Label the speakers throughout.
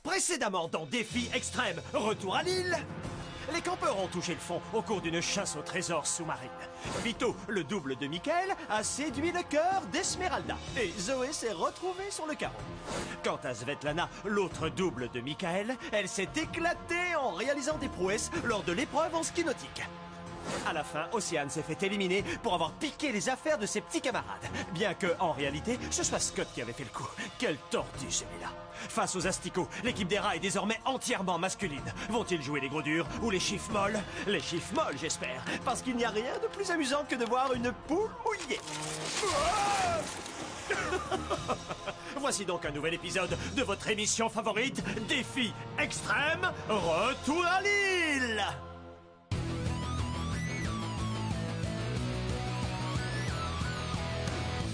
Speaker 1: Précédemment dans Défi Extrême, retour à l'île. Les campeurs ont touché le fond au cours d'une chasse au trésor sous-marine. Vito, le double de Michael, a séduit le cœur d'Esmeralda. Et Zoé s'est retrouvée sur le carreau. Quant à Svetlana, l'autre double de Michael, elle s'est éclatée en réalisant des prouesses lors de l'épreuve en ski nautique. À la fin, Océane s'est fait éliminer pour avoir piqué les affaires de ses petits camarades. Bien que, en réalité, ce soit Scott qui avait fait le coup. Quelle tortue celui-là. Face aux asticots, l'équipe des rats est désormais entièrement masculine. Vont-ils jouer les gros durs ou les chiffres molles? Les chiffres molles, j'espère. Parce qu'il n'y a rien de plus amusant que de voir une poule mouillée. Voici donc un nouvel épisode de votre émission favorite, Défi Extrême, retour à l'île.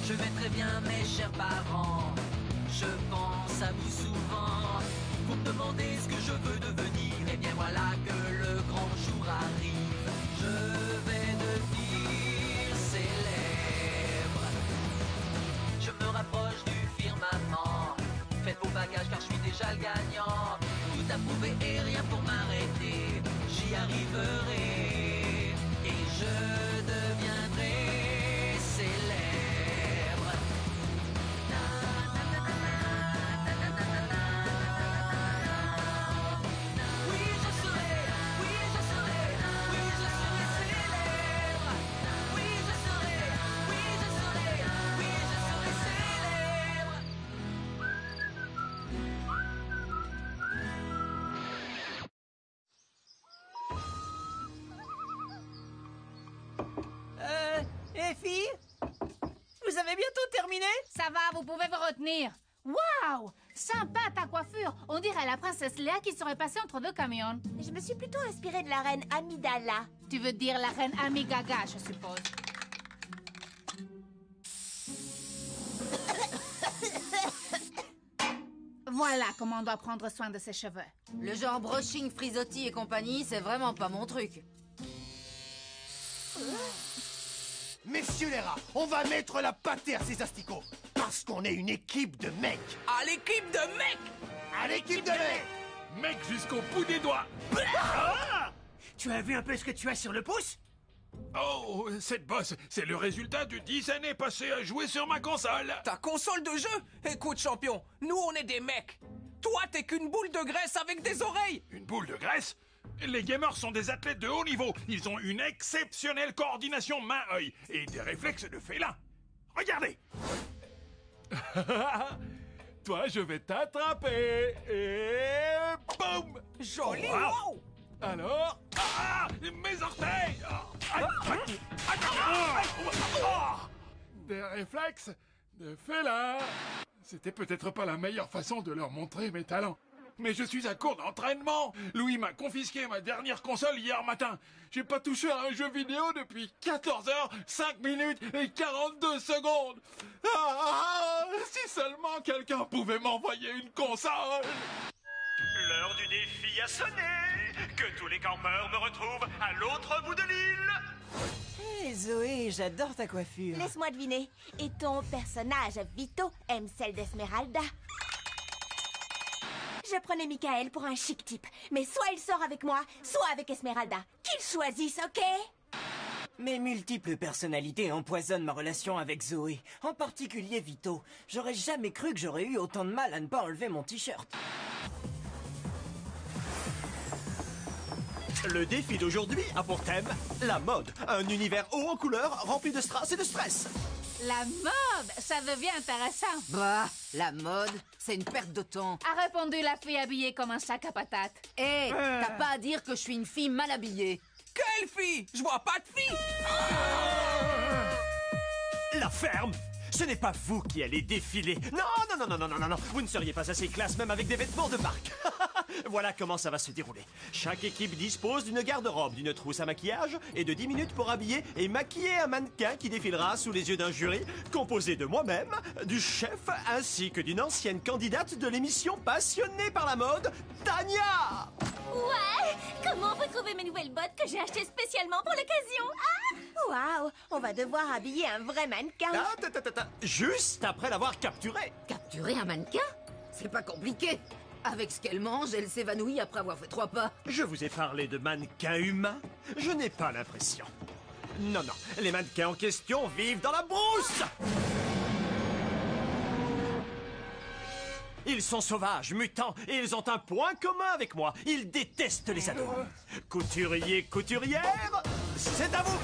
Speaker 2: Je vais très bien mes chers parents, je pense à vous souvent. Vous me demandez ce que je veux devenir, et bien voilà que le grand jour arrive. Je vais devenir célèbre. Je me rapproche du firmament. Faites vos bagages car je suis déjà le gagnant. Tout à prouver et rien pour m'arrêter. J'y arriverai et je deviendrai célèbre.
Speaker 3: Les filles, vous avez bientôt terminé?
Speaker 4: Ça va, vous pouvez vous retenir. Waouh! Sympa ta coiffure. On dirait la princesse Léa qui serait passée entre deux camions.
Speaker 5: Je me suis plutôt inspirée de la reine Amidala.
Speaker 4: Tu veux dire la reine Amigaga, je suppose. Voilà comment on doit prendre soin de ses cheveux.
Speaker 6: Le genre brushing, frisottis et compagnie, c'est vraiment pas mon truc.
Speaker 1: Messieurs les rats, on va mettre la pâtée à ces asticots. Parce qu'on est une équipe de mecs.
Speaker 2: À l'équipe de mecs!
Speaker 1: À l'équipe de mecs.
Speaker 7: Mec jusqu'au bout des doigts.
Speaker 1: Tu as vu un peu ce que tu as sur le pouce?
Speaker 7: Oh, cette bosse, c'est le résultat de 10 années passées à jouer sur ma console.
Speaker 2: Ta console de jeu? Écoute, champion, nous on est des mecs. Toi, t'es qu'une boule de graisse avec des oreilles.
Speaker 7: Une boule de graisse? Les gamers sont des athlètes de haut niveau. Ils ont une exceptionnelle coordination main-œil et des réflexes de félin. Regardez. Toi, je vais t'attraper et boum.
Speaker 2: Joli,
Speaker 7: Oh, wow.
Speaker 2: wow.
Speaker 7: Alors, mes orteils. Des réflexes de félin. C'était peut-être pas la meilleure façon de leur montrer mes talents. Mais je suis à court d'entraînement. Louis m'a confisqué ma dernière console hier matin. J'ai pas touché à un jeu vidéo depuis 14 heures, 5 minutes et 42 secondes. Si seulement quelqu'un pouvait m'envoyer une console.
Speaker 1: L'heure du défi a sonné. Que tous les campeurs me retrouvent à l'autre bout de l'île.
Speaker 3: Hé Zoé, j'adore ta coiffure.
Speaker 5: Laisse-moi deviner. Et ton personnage, Vito, aime celle d'Esmeralda? Je prenais Michael pour un chic type. Mais soit il sort avec moi, soit avec Esmeralda. Qu'il choisisse, ok?
Speaker 3: Mes multiples personnalités empoisonnent ma relation avec Zoé. En particulier Vito. J'aurais jamais cru que j'aurais eu autant de mal à ne pas enlever mon t-shirt.
Speaker 1: Le défi d'aujourd'hui a pour thème la mode. Un univers haut en couleurs, rempli de strass et de stress.
Speaker 4: La mode, ça devient intéressant.
Speaker 6: Bah, la mode, c'est une perte de temps.
Speaker 4: A répondu la fille habillée comme un sac à patates.
Speaker 6: Hé, t'as pas à dire que je suis une fille mal habillée.
Speaker 2: Quelle fille? Je vois pas de fille.
Speaker 1: La ferme. Ce n'est pas vous qui allez défiler. Non, non, non, non, non, non, non. Vous ne seriez pas assez classe même avec des vêtements de marque. Voilà comment ça va se dérouler. Chaque équipe dispose d'une garde-robe, d'une trousse à maquillage et de 10 minutes pour habiller et maquiller un mannequin qui défilera sous les yeux d'un jury composé de moi-même, du chef ainsi que d'une ancienne candidate de l'émission passionnée par la mode, Tania.
Speaker 5: Ouais! Comment vous trouvez mes nouvelles bottes que j'ai achetées spécialement pour l'occasion? Ah! Waouh! On va devoir habiller un vrai mannequin.
Speaker 1: Juste après l'avoir capturé.
Speaker 6: Capturer un mannequin? C'est pas compliqué. Avec ce qu'elle mange, elle s'évanouit après avoir fait 3 pas.
Speaker 1: Je vous ai parlé de mannequins humains. Je n'ai pas l'impression. Non, non, les mannequins en question vivent dans la brousse. Ils sont sauvages, mutants, et ils ont un point commun avec moi. Ils détestent les ados. Couturier, couturière, c'est à vous.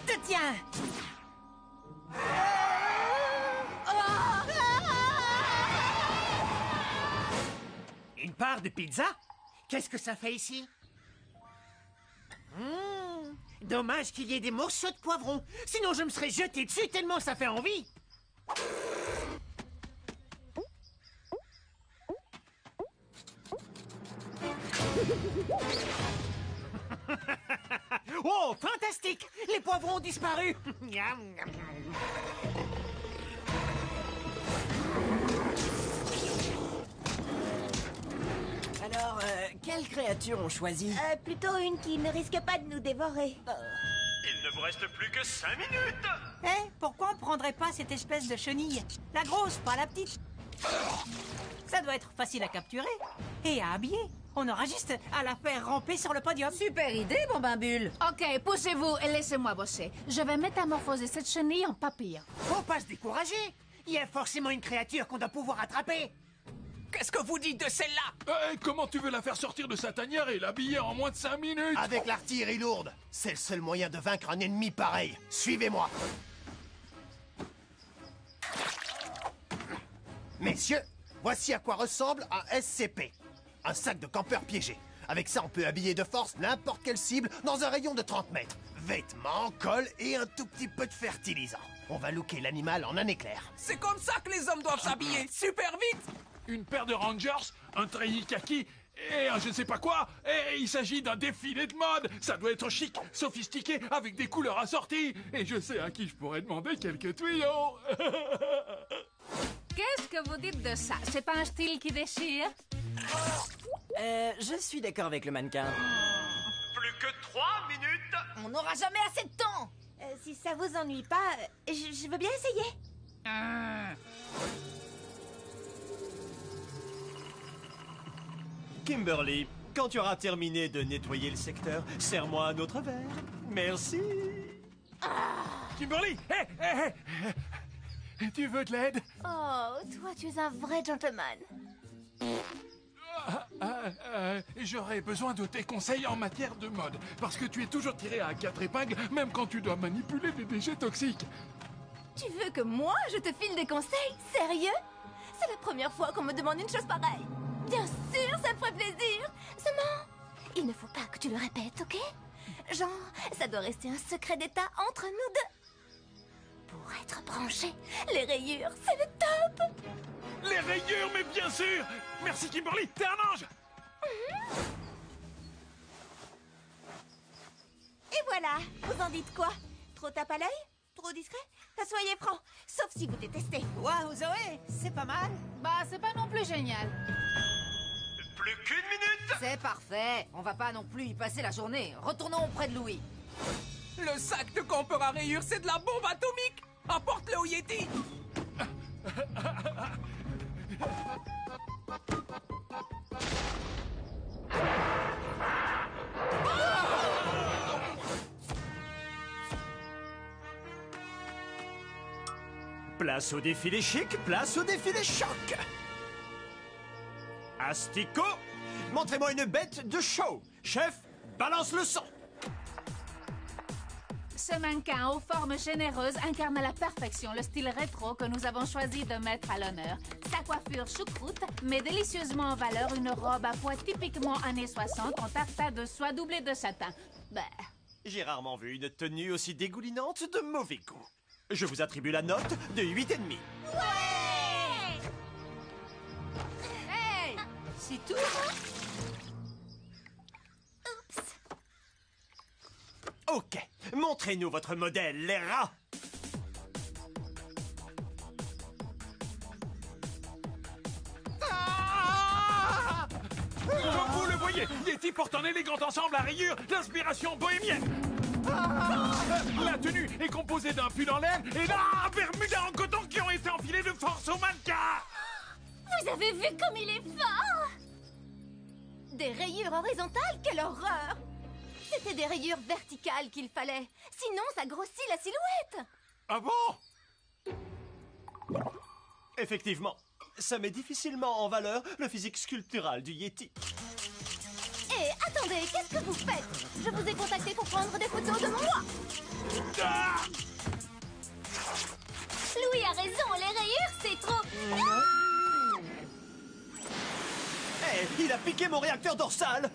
Speaker 3: Te tiens.
Speaker 8: Une part de pizza? Qu'est-ce que ça fait ici? Dommage qu'il y ait des morceaux de poivron. Sinon, je me serais jeté dessus tellement ça fait envie. Oh, fantastique! Les poivrons ont disparu.
Speaker 3: Alors, quelle créature on choisit?
Speaker 5: Plutôt une qui ne risque pas de nous dévorer.
Speaker 1: Il ne vous reste plus que 5 minutes.
Speaker 9: Eh, pourquoi on prendrait pas cette espèce de chenille? La grosse, pas la petite. Ça doit être facile à capturer et à habiller. On aura juste à la faire ramper sur le podium.
Speaker 6: Super idée, Bombimbule.
Speaker 4: Ok, poussez-vous et laissez-moi bosser. Je vais métamorphoser cette chenille en papillon.
Speaker 8: Faut pas se décourager. Il y a forcément une créature qu'on doit pouvoir attraper.
Speaker 10: Qu'est-ce que vous dites de celle-là?
Speaker 7: Comment tu veux la faire sortir de sa tanière et l'habiller en moins de 5 minutes?
Speaker 10: Avec l'artillerie lourde. C'est le seul moyen de vaincre un ennemi pareil. Suivez-moi. Messieurs, voici à quoi ressemble un SCP. Un sac de campeur piégé. Avec ça, on peut habiller de force n'importe quelle cible dans un rayon de 30 mètres. Vêtements, colle et un tout petit peu de fertilisant. On va looker l'animal en un éclair.
Speaker 11: C'est comme ça que les hommes doivent s'habiller. Super vite.
Speaker 7: Une paire de Rangers, un treillis kaki et un je ne sais pas quoi. Et il s'agit d'un défilé de mode. Ça doit être chic, sophistiqué, avec des couleurs assorties. Et je sais à qui je pourrais demander quelques tuyaux.
Speaker 4: Qu'est-ce que vous dites de ça? C'est pas un style qui déchire?
Speaker 3: Je suis d'accord avec le mannequin.
Speaker 1: Plus que 3 minutes.
Speaker 5: On n'aura jamais assez de temps. Si ça vous ennuie pas, je veux bien essayer.
Speaker 1: Kimberly, quand tu auras terminé de nettoyer le secteur, serre-moi un autre verre. Merci.
Speaker 7: Kimberly, hé. Tu veux de l'aide?
Speaker 5: Oh, toi, tu es un vrai gentleman.
Speaker 7: J'aurais besoin de tes conseils en matière de mode. Parce que tu es toujours tiré à 4 épingles, même quand tu dois manipuler des déchets toxiques.
Speaker 5: Tu veux que moi, je te file des conseils? Sérieux? C'est la première fois qu'on me demande une chose pareille. Bien sûr, ça me ferait plaisir. Seulement, il ne faut pas que tu le répètes, ok? Genre, ça doit rester un secret d'État entre nous deux. Pour être branché, les rayures, c'est le top.
Speaker 7: Les rayures, mais bien sûr. Merci Kimberly, t'es un ange.
Speaker 5: Et voilà, vous en dites quoi? Trop tape à l'œil? Trop discret? Soyez francs, sauf si vous détestez.
Speaker 9: Waouh, Zoé, c'est pas mal.
Speaker 4: Bah, c'est pas non plus génial.
Speaker 1: Plus qu'une minute.
Speaker 6: C'est parfait. On va pas non plus y passer la journée. Retournons auprès de Louis.
Speaker 11: Le sac de campeur à rayures, c'est de la bombe atomique. Apporte-le au Yeti.
Speaker 1: Place au défilé chic, place au défilé choc. Asticot, montrez-moi une bête de show. Chef, balance le son.
Speaker 4: Ce mannequin aux formes généreuses incarne à la perfection le style rétro que nous avons choisi de mettre à l'honneur. Sa coiffure choucroute met délicieusement en valeur une robe à pois typiquement années 60 en taffetas de soie doublée de satin. Bah.
Speaker 1: J'ai rarement vu une tenue aussi dégoulinante de mauvais goût. Je vous attribue la note de 8,5.
Speaker 5: Ouais!
Speaker 9: c'est tout, hein?
Speaker 5: Oups.
Speaker 1: Ok, montrez-nous votre modèle, les rats.
Speaker 7: Comme vous le voyez, Yeti porte un élégant ensemble à rayures d'inspiration bohémienne. La tenue est composée d'un pull en laine et d'un bermuda en coton qui ont été enfilés de force au mannequin.
Speaker 5: Vous avez vu comme il est fort? Des rayures horizontales, quelle horreur! C'était des rayures verticales qu'il fallait. Sinon, ça grossit la silhouette.
Speaker 7: Ah bon?
Speaker 1: Effectivement, ça met difficilement en valeur le physique sculptural du Yeti.
Speaker 5: Hé, attendez, qu'est-ce que vous faites? Je vous ai contacté pour prendre des photos de moi.
Speaker 7: Ah!
Speaker 5: Louis a raison, les rayures, c'est trop...
Speaker 1: Hé, il a piqué mon réacteur dorsal.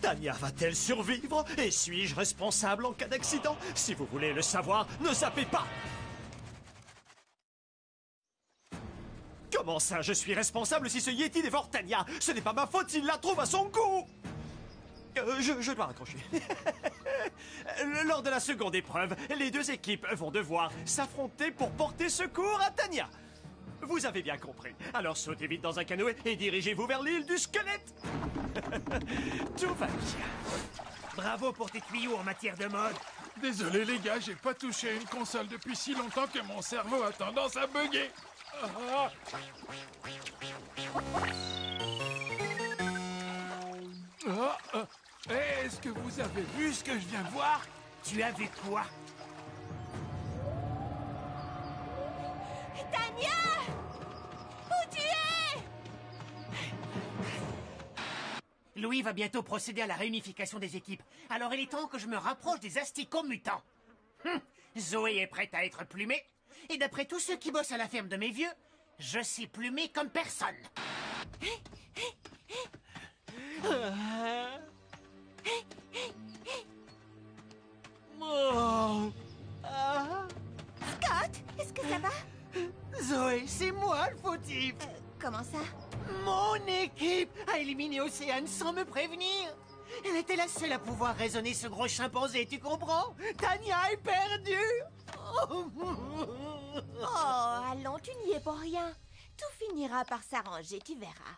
Speaker 1: Tanya va-t-elle survivre? Et suis-je responsable en cas d'accident? Si vous voulez le savoir, ne zappez pas. Comment ça, je suis responsable si ce Yeti dévore Tanya? Ce n'est pas ma faute s'il la trouve à son goût. Je dois raccrocher. Lors de la seconde épreuve, les deux équipes vont devoir s'affronter pour porter secours à Tanya. Vous avez bien compris. Alors sautez vite dans un canoë et dirigez-vous vers l'île du squelette. Tout va bien.
Speaker 8: Bravo pour tes tuyaux en matière de mode.
Speaker 7: Désolé les gars, j'ai pas touché une console depuis si longtemps que mon cerveau a tendance à bugger. Ah. Est-ce que vous avez vu ce que je viens de voir?
Speaker 8: Tu as vu quoi?
Speaker 5: Tanya! Où tu es?
Speaker 8: Louis va bientôt procéder à la réunification des équipes. Alors il est temps que je me rapproche des asticots mutants. Zoé est prête à être plumée. Et d'après tous ceux qui bossent à la ferme de mes vieux, je sais plumer comme personne.
Speaker 5: Scott, est-ce que ça va?
Speaker 8: Zoé, c'est moi le fautif.
Speaker 5: Comment ça?
Speaker 8: Mon équipe a éliminé Océane sans me prévenir. Elle était la seule à pouvoir raisonner ce gros chimpanzé, tu comprends? Tanya est perdue.
Speaker 5: Oh, allons, tu n'y es pour rien. Tout finira par s'arranger, tu verras.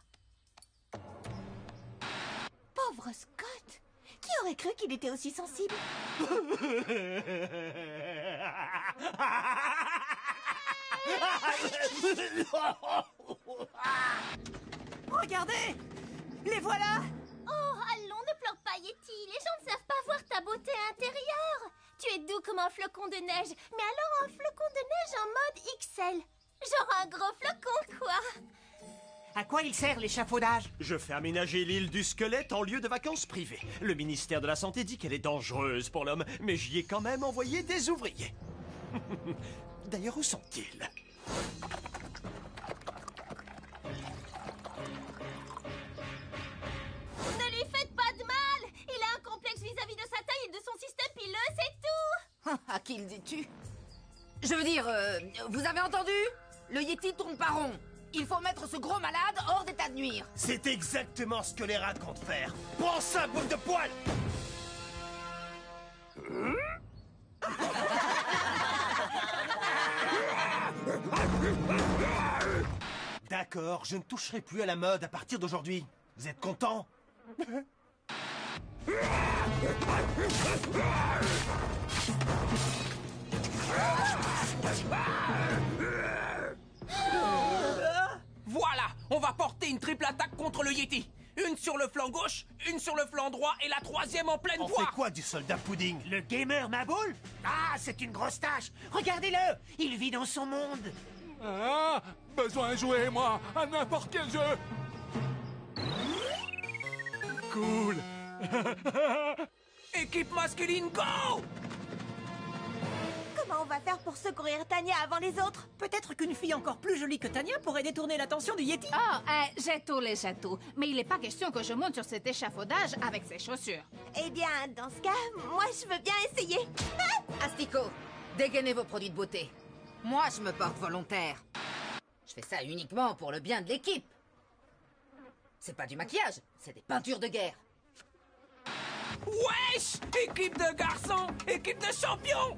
Speaker 5: Pauvre Scott! Qui aurait cru qu'il était aussi sensible?
Speaker 9: Regardez! Les voilà!
Speaker 5: Oh, allons, ne pleure pas, Yeti. Les gens ne savent pas voir ta beauté intérieure. Tu es doux comme un flocon de neige, mais alors un flocon de neige en mode XL. Genre un gros flocon, quoi.
Speaker 8: À quoi il sert l'échafaudage?
Speaker 1: Je fais aménager l'île du squelette en lieu de vacances privées. Le ministère de la Santé dit qu'elle est dangereuse pour l'homme, mais j'y ai quand même envoyé des ouvriers. D'ailleurs, où sont-ils?
Speaker 5: Ne lui faites pas de mal. Il a un complexe vis-à-vis de sa taille et de son système pileux, c'est tout.
Speaker 6: À qui le dis-tu? Je veux dire, vous avez entendu? Le Yeti tourne pas rond. Il faut mettre ce gros malade hors d'état de nuire.
Speaker 10: C'est exactement ce que les rats comptent faire. Prends ça, boule de poil! D'accord, je ne toucherai plus à la mode à partir d'aujourd'hui. Vous êtes contents?
Speaker 11: Voilà, on va porter une triple attaque contre le Yeti. Une sur le flanc gauche, une sur le flanc droit et la troisième en pleine
Speaker 10: On
Speaker 11: poire.
Speaker 10: fait quoi du soldat pudding?
Speaker 8: Le gamer Maboule? Ah, c'est une grosse tâche. Regardez-le, il vit dans son monde.
Speaker 7: Ah, besoin de jouer, moi, à n'importe quel jeu. Cool.
Speaker 11: Équipe masculine, go!
Speaker 5: Comment on va faire pour secourir Tanya avant les autres?
Speaker 9: Peut-être qu'une fille encore plus jolie que Tanya pourrait détourner l'attention du Yeti.
Speaker 4: J'ai tout les châteaux. Mais il n'est pas question que je monte sur cet échafaudage avec ces chaussures.
Speaker 5: Eh bien, dans ce cas, moi je veux bien essayer.
Speaker 6: Asticot, dégainez vos produits de beauté. Moi, je me porte volontaire. Je fais ça uniquement pour le bien de l'équipe. C'est pas du maquillage, c'est des peintures de guerre.
Speaker 11: Wesh! Équipe de garçons! Équipe de champions!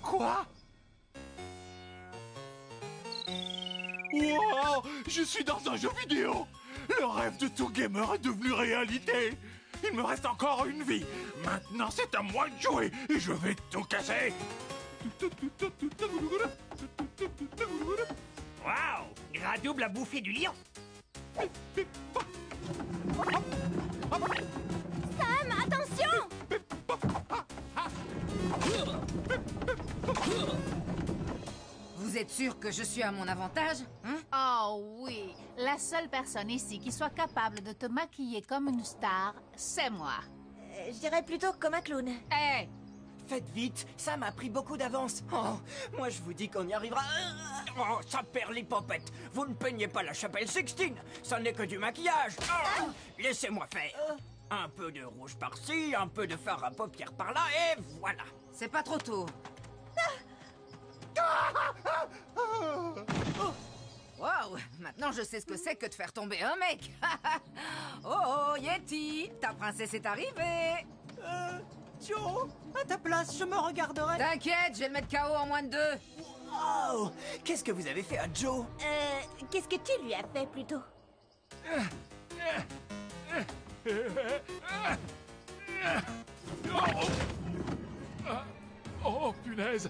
Speaker 7: Quoi? Wow! Je suis dans un jeu vidéo! Le rêve de tout gamer est devenu réalité! Il me reste encore une vie! Maintenant, c'est à moi de jouer et je vais tout casser!
Speaker 8: Waouh! Gras double à bouffer du lion!
Speaker 5: Sam, attention!
Speaker 6: Vous êtes sûr que je suis à mon avantage, hein?
Speaker 4: Oh oui, la seule personne ici qui soit capable de te maquiller comme une star, c'est moi.
Speaker 5: Je dirais plutôt comme un clown.
Speaker 4: Hé!
Speaker 3: Faites vite, Sam a pris beaucoup d'avance. Oh, moi je vous dis qu'on y arrivera. Oh, ça perd les popettes. Vous ne peignez pas la chapelle Sixtine. Ça n'est que du maquillage. Oh, laissez-moi faire. Un peu de rouge par-ci, un peu de fard à paupières par-là, et voilà.
Speaker 6: C'est pas trop tôt. Wow, maintenant je sais ce que c'est que de faire tomber un mec. Oh, Yeti, ta princesse est arrivée.
Speaker 3: Joe, à ta place, je me regarderai.
Speaker 6: T'inquiète, je vais le mettre KO en moins de 2.
Speaker 3: Oh, qu'est-ce que vous avez fait à Joe?
Speaker 5: Qu'est-ce que tu lui as fait plutôt?
Speaker 7: Oh, punaise!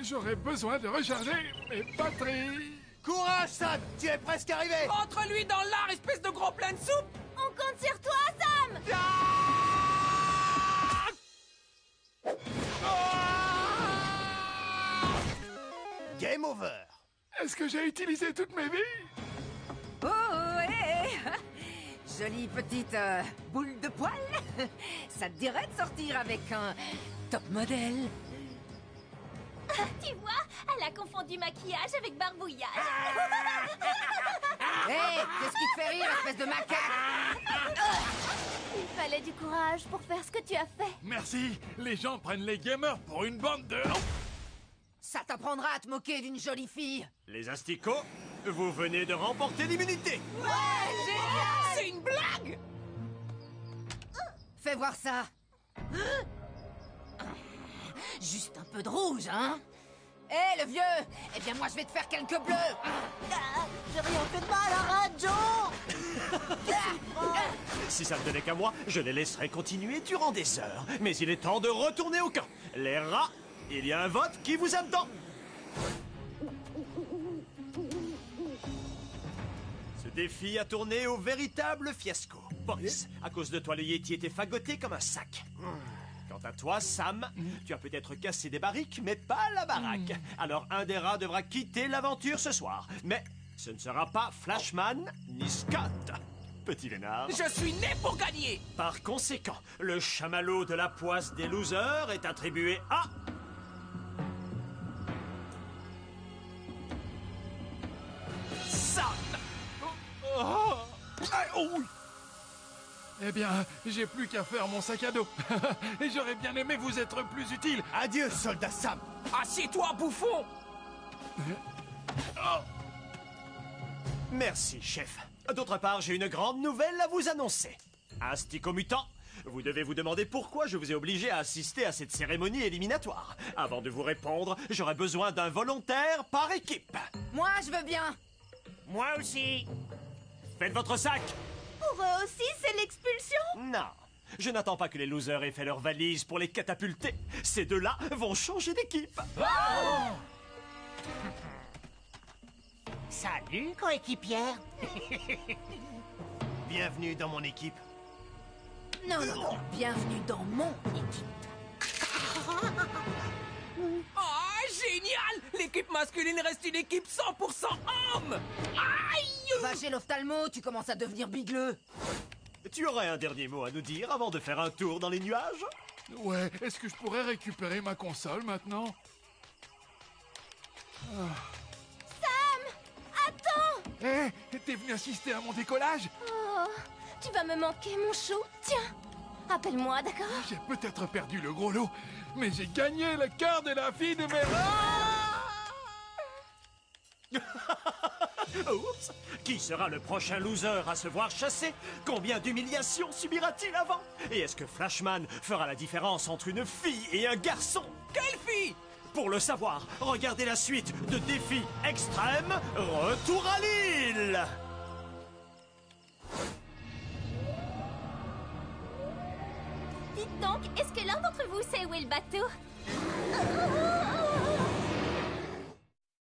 Speaker 7: J'aurais besoin de recharger mes batteries!
Speaker 10: Courage, Sam! Tu es presque arrivé!
Speaker 11: Entre-lui dans l'art, espèce de gros plein de soupe!
Speaker 5: On compte sur toi, Sam!
Speaker 10: Game over!
Speaker 7: Est-ce que j'ai utilisé toutes mes vies?
Speaker 6: Oh, hé! Jolie petite boule de poil. Ça te dirait de sortir avec un top modèle?
Speaker 5: Tu vois, elle a confondu maquillage avec barbouillage.
Speaker 6: Hé, qu'est-ce qui te fait rire, espèce de macaque?
Speaker 5: Il fallait du courage pour faire ce que tu as fait.
Speaker 7: Merci! Les gens prennent les gamers pour une bande de...
Speaker 6: Ça t'apprendra à te moquer d'une jolie fille.
Speaker 1: Les asticots, vous venez de remporter l'immunité.
Speaker 11: C'est une blague!
Speaker 6: Fais voir ça. Juste un peu de rouge, hein? Hé, le vieux! Eh bien, moi, je vais te faire quelques bleus!
Speaker 3: J'ai rien fait de mal, arrête, Joe!
Speaker 1: Si ça ne tenait qu'à moi, je les laisserais continuer durant des heures. Mais il est temps de retourner au camp. Les rats, il y a un vote qui vous attend. Ce défi a tourné au véritable fiasco. Boris, à cause de toi, le Yeti était fagoté comme un sac. Quant à toi, Sam, tu as peut-être cassé des barriques, mais pas la baraque. Alors un des rats devra quitter l'aventure ce soir. Mais ce ne sera pas Flashman ni Scott. Petit Lénard.
Speaker 11: Je suis né pour gagner!
Speaker 1: Par conséquent, le chamallow de la poisse des losers est attribué à... Sam!
Speaker 7: Eh bien, j'ai plus qu'à faire mon sac à dos. Et j'aurais bien aimé vous être plus utile.
Speaker 10: Adieu, soldat Sam!
Speaker 11: Assieds-toi, bouffon!
Speaker 1: Merci, chef. D'autre part, j'ai une grande nouvelle à vous annoncer. Asticot mutant, vous devez vous demander pourquoi je vous ai obligé à assister à cette cérémonie éliminatoire. Avant de vous répondre, j'aurais besoin d'un volontaire par équipe.
Speaker 6: Moi, je veux bien.
Speaker 8: Moi aussi!
Speaker 1: Faites votre sac.
Speaker 5: Pour eux aussi, c'est l'expulsion?
Speaker 1: Non, je n'attends pas que les losers aient fait leur valise pour les catapulter. Ces deux-là vont changer d'équipe.
Speaker 8: Salut, coéquipière!
Speaker 10: Bienvenue dans mon équipe.
Speaker 6: Non, non, bienvenue dans mon équipe.
Speaker 11: Ah, génial! L'équipe masculine reste une équipe 100% homme! Aïe!
Speaker 6: Va chez l'ophtalmo, tu commences à devenir bigleux.
Speaker 1: Tu aurais un dernier mot à nous dire avant de faire un tour dans les nuages?
Speaker 7: Ouais, est-ce que je pourrais récupérer ma console maintenant?
Speaker 5: Attends!
Speaker 7: Hé, t'es venu assister à mon décollage?
Speaker 5: Oh, tu vas me manquer, mon chou. Tiens, Appelle-moi, d'accord?
Speaker 7: J'ai peut-être perdu le gros lot, mais j'ai gagné le cœur de la fille de mes...
Speaker 1: Oups! Qui sera le prochain loser à se voir chasser? Combien d'humiliations subira-t-il avant? Et est-ce que Flashman fera la différence entre une fille et un garçon?
Speaker 11: Quelle fille?
Speaker 1: Pour le savoir, regardez la suite de Défi Extrême, Retour à l'île!
Speaker 5: Dites donc, est-ce que l'un d'entre vous sait où est le bateau?